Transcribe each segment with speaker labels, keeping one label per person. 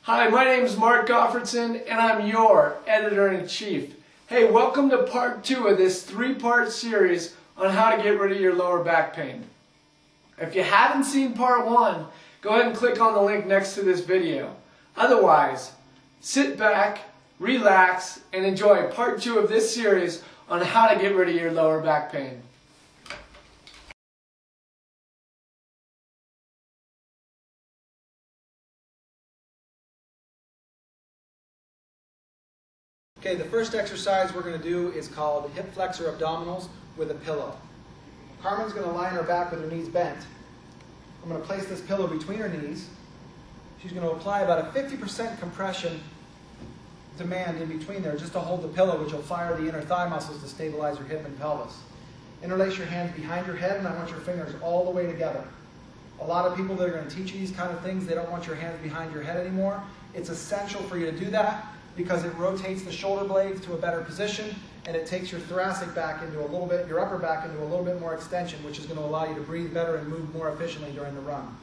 Speaker 1: Hi, my name is Mark Goffredson, and I'm your Editor-in-Chief. Hey, welcome to part 2 of this 3-part series on how to get rid of your lower back pain. If you haven't seen part 1, go ahead and click on the link next to this video. Otherwise, sit back, relax, and enjoy part 2 of this series on how to get rid of your lower back pain.
Speaker 2: Okay, the first exercise we're going to do is called hip flexor abdominals with a pillow. Carmen's going to lie on her back with her knees bent. I'm going to place this pillow between her knees. She's going to apply about a 50% compression demand in between there just to hold the pillow, which will fire the inner thigh muscles to stabilize your hip and pelvis. Interlace your hands behind your head, and I want your fingers all the way together. A lot of people that are going to teach you these kind of things, they don't want your hands behind your head anymore. It's essential for you to do that, because it rotates the shoulder blades to a better position, and it takes your thoracic back into a little bit, your upper back into a little bit more extension, which is going to allow you to breathe better and move more efficiently during the run.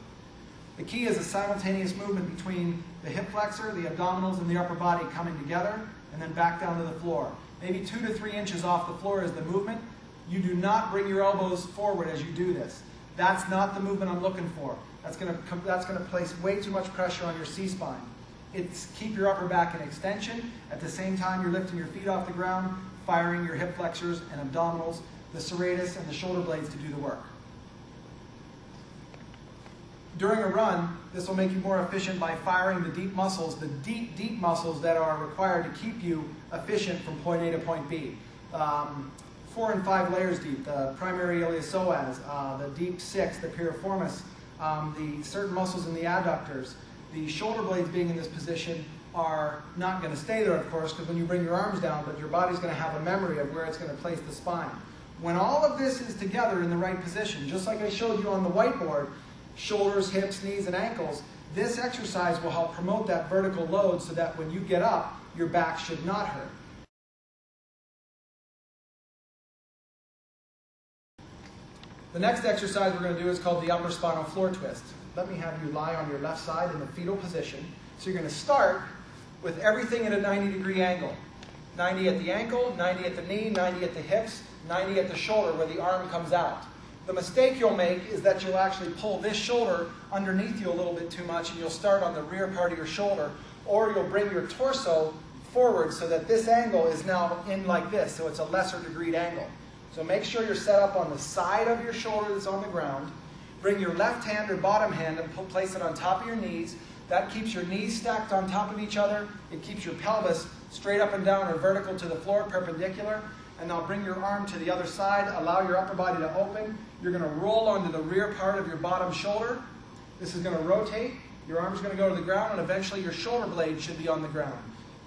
Speaker 2: The key is a simultaneous movement between the hip flexor, the abdominals, and the upper body coming together, and then back down to the floor. Maybe 2 to 3 inches off the floor is the movement. You do not bring your elbows forward as you do this. That's not the movement I'm looking for. That's going to place way too much pressure on your C-spine. It's keep your upper back in extension. At the same time, you're lifting your feet off the ground, firing your hip flexors and abdominals, the serratus and the shoulder blades to do the work. During a run, this will make you more efficient by firing the deep muscles, the deep muscles that are required to keep you efficient from point A to point B. 4 and 5 layers deep, the primary iliopsoas, the deep 6, the piriformis, the certain muscles in the adductors. The shoulder blades being in this position are not going to stay there, of course, because when you bring your arms down, but your body's going to have a memory of where it's going to place the spine. When all of this is together in the right position, just like I showed you on the whiteboard, shoulders, hips, knees, and ankles, this exercise will help promote that vertical load so that when you get up, your back should not hurt. The next exercise we're going to do is called the upper spinal floor twist. Let me have you lie on your left side in the fetal position. So you're going to start with everything at a 90-degree angle. 90 at the ankle, 90 at the knee, 90 at the hips, 90 at the shoulder where the arm comes out. The mistake you'll make is that you'll actually pull this shoulder underneath you a little bit too much, and you'll start on the rear part of your shoulder, or you'll bring your torso forward so that this angle is now in like this, so it's a lesser degreed angle. So make sure you're set up on the side of your shoulder that's on the ground. Bring your left hand or bottom hand and place it on top of your knees. That keeps your knees stacked on top of each other. It keeps your pelvis straight up and down or vertical to the floor, perpendicular. And now bring your arm to the other side. Allow your upper body to open. You're going to roll onto the rear part of your bottom shoulder. This is going to rotate. Your arm's going to go to the ground, and eventually your shoulder blade should be on the ground.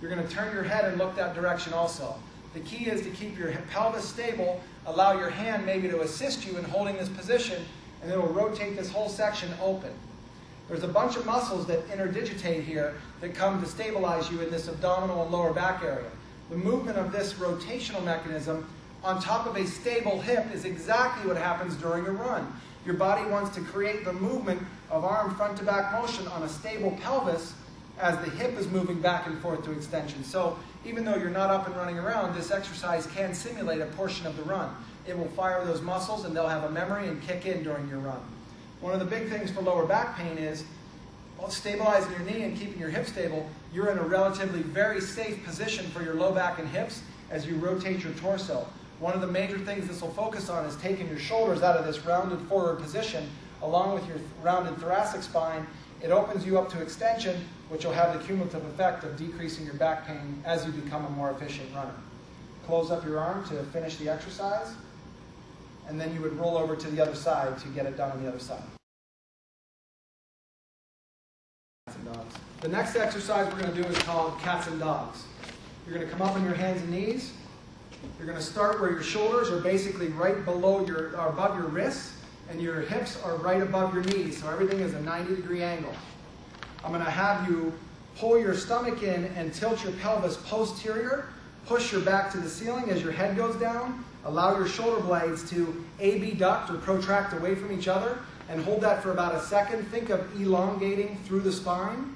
Speaker 2: You're going to turn your head and look that direction also. The key is to keep your pelvis stable. Allow your hand maybe to assist you in holding this position, and it will rotate this whole section open. There's a bunch of muscles that interdigitate here that come to stabilize you in this abdominal and lower back area. The movement of this rotational mechanism on top of a stable hip is exactly what happens during a run. Your body wants to create the movement of arm front to back motion on a stable pelvis as the hip is moving back and forth to extension. So even though you're not up and running around, this exercise can simulate a portion of the run. It will fire those muscles, and they'll have a memory and kick in during your run. One of the big things for lower back pain is stabilizing your knee and keeping your hip stable. You're in a relatively very safe position for your low back and hips as you rotate your torso. One of the major things this will focus on is taking your shoulders out of this rounded forward position along with your rounded thoracic spine. It opens you up to extension, which will have the cumulative effect of decreasing your back pain as you become a more efficient runner. Close up your arm to finish the exercise, and then you would roll over to the other side to get it done on the other side. Cats and dogs. The next exercise we're going to do is called cats and dogs. You're going to come up on your hands and knees. You're going to start where your shoulders are basically right below above your wrists, and your hips are right above your knees, so everything is a 90-degree angle. I'm going to have you pull your stomach in and tilt your pelvis posterior, push your back to the ceiling as your head goes down, allow your shoulder blades to abduct or protract away from each other, and hold that for about a second. Think of elongating through the spine.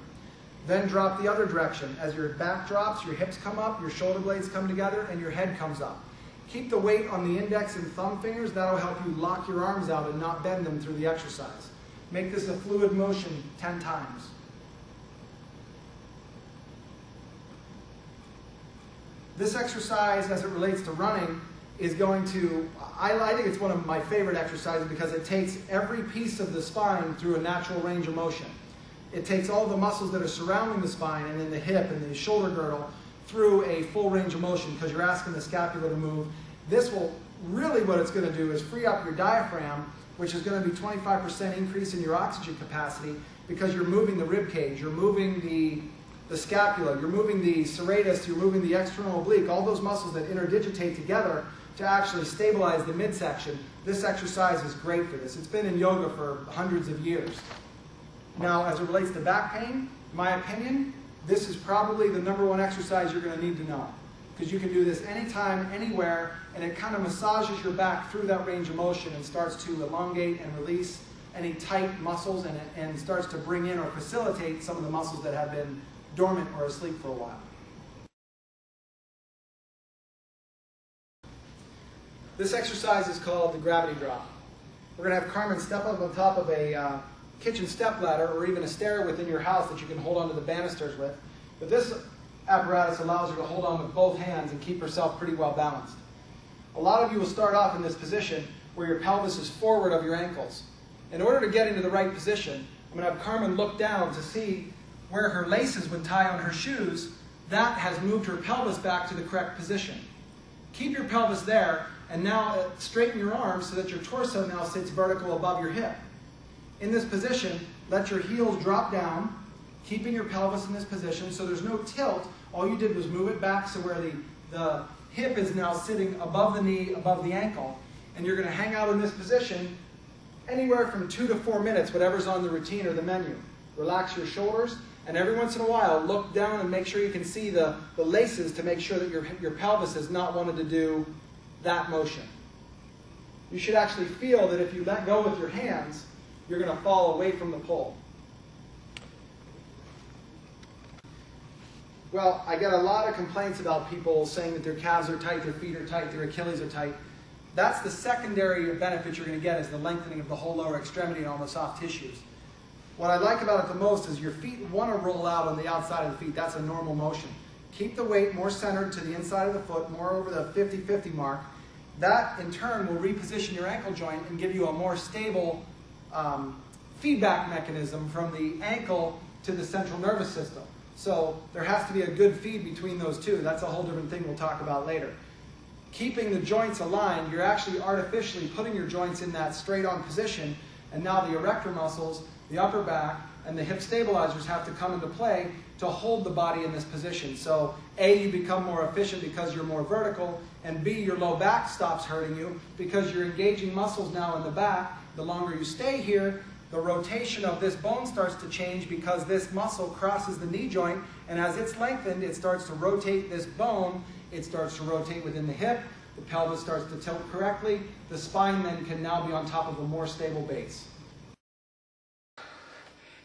Speaker 2: Then drop the other direction. As your back drops, your hips come up, your shoulder blades come together, and your head comes up. Keep the weight on the index and thumb fingers. That'll help you lock your arms out and not bend them through the exercise. Make this a fluid motion 10 times. This exercise, as it relates to running, is going to, I think it's one of my favorite exercises because it takes every piece of the spine through a natural range of motion. It takes all the muscles that are surrounding the spine and in the hip and the shoulder girdle through a full range of motion because you're asking the scapula to move. This will, really what it's going to do is free up your diaphragm, which is going to be 25% increase in your oxygen capacity because you're moving the rib cage, you're moving the scapula, you're moving the serratus, you're moving the external oblique, all those muscles that interdigitate together to actually stabilize the midsection. This exercise is great for this. It's been in yoga for hundreds of years. Now, as it relates to back pain, in my opinion, this is probably the #1 exercise you're going to need to know because you can do this anytime, anywhere, and it kind of massages your back through that range of motion and starts to elongate and release any tight muscles and starts to bring in or facilitate some of the muscles that have been dormant or asleep for a while. This exercise is called the gravity drop. We're going to have Carmen step up on top of a kitchen step ladder or even a stair within your house that you can hold onto the banisters with. But this apparatus allows her to hold on with both hands and keep herself pretty well balanced. A lot of you will start off in this position where your pelvis is forward of your ankles. In order to get into the right position, I'm going to have Carmen look down to see where her laces would tie on her shoes. That has moved her pelvis back to the correct position. Keep your pelvis there, and now straighten your arms so that your torso now sits vertical above your hip. In this position, let your heels drop down, keeping your pelvis in this position so there's no tilt. All you did was move it back so where the hip is now sitting above the knee, above the ankle. And you're going to hang out in this position anywhere from 2 to 4 minutes, whatever's on the routine or the menu. Relax your shoulders, and every once in a while, look down and make sure you can see the laces to make sure that your pelvis has not wanted to do that motion. You should actually feel that if you let go with your hands, you're going to fall away from the pole. Well, I get a lot of complaints about people saying that their calves are tight, their feet are tight, their Achilles are tight. That's the secondary benefit you're going to get is the lengthening of the whole lower extremity and all the soft tissues. What I like about it the most is your feet want to roll out on the outside of the feet. That's a normal motion. Keep the weight more centered to the inside of the foot, more over the 50-50 mark. That, in turn, will reposition your ankle joint and give you a more stable feedback mechanism from the ankle to the central nervous system. So there has to be a good feed between those two. That's a whole different thing we'll talk about later. Keeping the joints aligned, you're actually artificially putting your joints in that straight-on position, and now the erector muscles, the upper back, and the hip stabilizers have to come into play to hold the body in this position. So A, you become more efficient because you're more vertical, and B, your low back stops hurting you because you're engaging muscles now in the back. The longer you stay here, the rotation of this bone starts to change because this muscle crosses the knee joint, and as it's lengthened, it starts to rotate this bone. It starts to rotate within the hip. The pelvis starts to tilt correctly. The spine then can now be on top of a more stable base.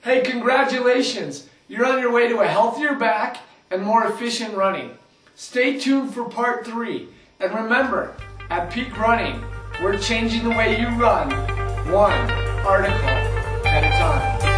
Speaker 1: Hey, congratulations! You're on your way to a healthier back and more efficient running. Stay tuned for part 3. And remember, at Peak Running, we're changing the way you run, one article at a time.